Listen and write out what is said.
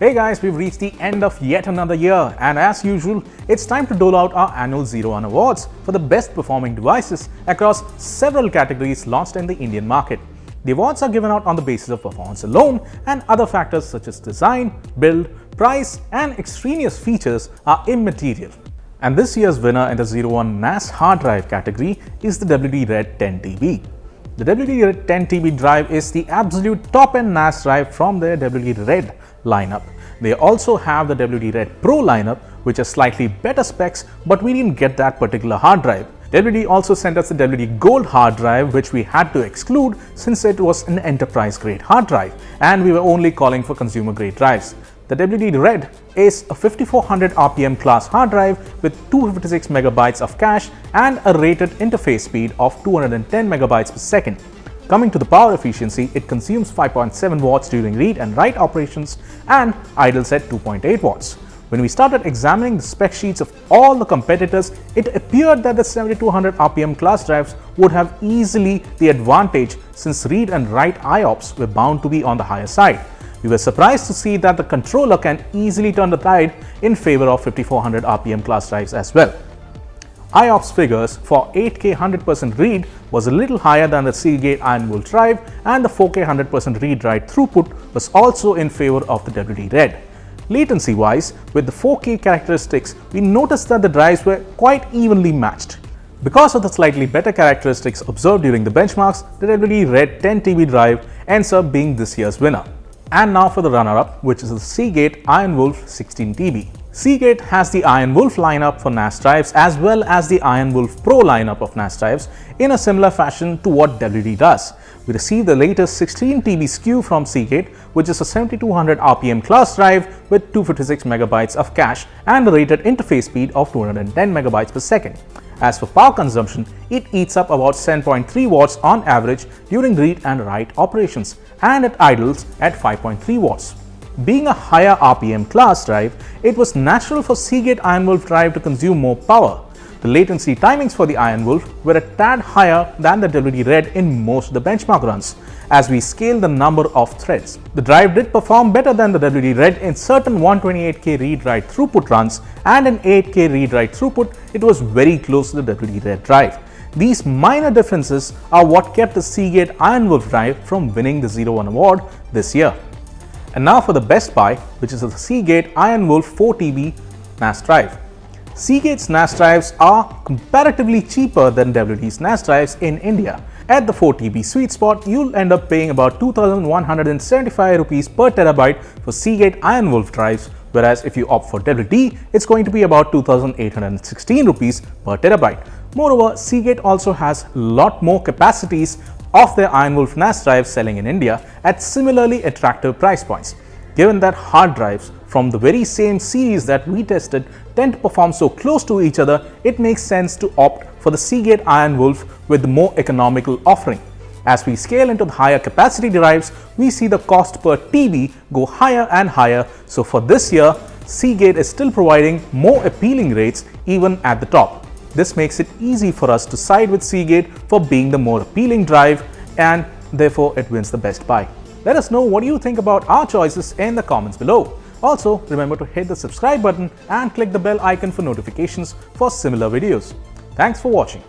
Hey guys, we've reached the end of yet another year, and as usual, it's time to dole out our annual 01 awards for the best performing devices across several categories launched in the Indian market. The awards are given out on the basis of performance alone, and other factors such as design, build, price, and extraneous features are immaterial. And this year's winner in the 01 NAS hard drive category is the WD Red 10TB. The WD Red 10TB drive is the absolute top-end NAS drive from their WD Red lineup. They also have the WD Red Pro lineup, which has slightly better specs, but we didn't get that particular hard drive. WD also sent us the WD Gold hard drive, which we had to exclude since it was an enterprise grade hard drive and we were only calling for consumer grade drives. The WD Red is a 5400 RPM class hard drive with 256 megabytes of cache and a rated interface speed of 210 megabytes per second. Coming to the power efficiency, it consumes 5.7 watts during read and write operations and idles at 2.8 watts. When we started examining the spec sheets of all the competitors, it appeared that the 7200 RPM class drives would have easily the advantage since read and write IOPS were bound to be on the higher side. We were surprised to see that the controller can easily turn the tide in favor of 5400 RPM class drives as well. IOPS figures for 8K 100% read was a little higher than the Seagate Iron Wolf drive, and the 4K 100% read-write throughput was also in favor of the WD Red. Latency wise, with the 4K characteristics, we noticed that the drives were quite evenly matched. Because of the slightly better characteristics observed during the benchmarks, the WD Red 10TB drive ends up being this year's winner. And now for the runner-up, which is the Seagate Iron Wolf 16TB. Seagate has the Iron Wolf lineup for NAS drives as well as the Iron Wolf Pro lineup of NAS drives in a similar fashion to what WD does. We received the latest 16TB SKU from Seagate, which is a 7200 RPM class drive with 256 megabytes of cache and a rated interface speed of 210 megabytes per second. As for power consumption, it eats up about 7.3 watts on average during read and write operations, and it idles at 5.3 watts. Being a higher RPM class drive, it was natural for Seagate Iron Wolf drive to consume more power. The latency timings for the Iron Wolf were a tad higher than the WD Red in most of the benchmark runs, as we scaled the number of threads. The drive did perform better than the WD Red in certain 128K read-write throughput runs, and in 8K read-write throughput, it was very close to the WD Red drive. These minor differences are what kept the Seagate Iron Wolf drive from winning the 01 award this year. And now for the best buy, which is the Seagate Iron Wolf 4TB NAS drive. Seagate's NAS drives are comparatively cheaper than WD's NAS drives in India. At the 4TB sweet spot, you'll end up paying about 2,175 rupees per terabyte for Seagate Iron Wolf drives, whereas if you opt for WD, it's going to be about 2,816 rupees per terabyte. Moreover, Seagate also has a lot more capacities of their Iron Wolf NAS drives selling in India at similarly attractive price points. Given that hard drives from the very same series that we tested tend to perform so close to each other, it makes sense to opt for the Seagate Iron Wolf with the more economical offering. As we scale into the higher capacity drives, we see the cost per TB go higher and higher, so for this year, Seagate is still providing more appealing rates even at the top. This makes it easy for us to side with Seagate for being the more appealing drive, and therefore it wins the best buy. Let us know what you think about our choices in the comments below. Also, remember to hit the subscribe button and click the bell icon for notifications for similar videos. Thanks for watching.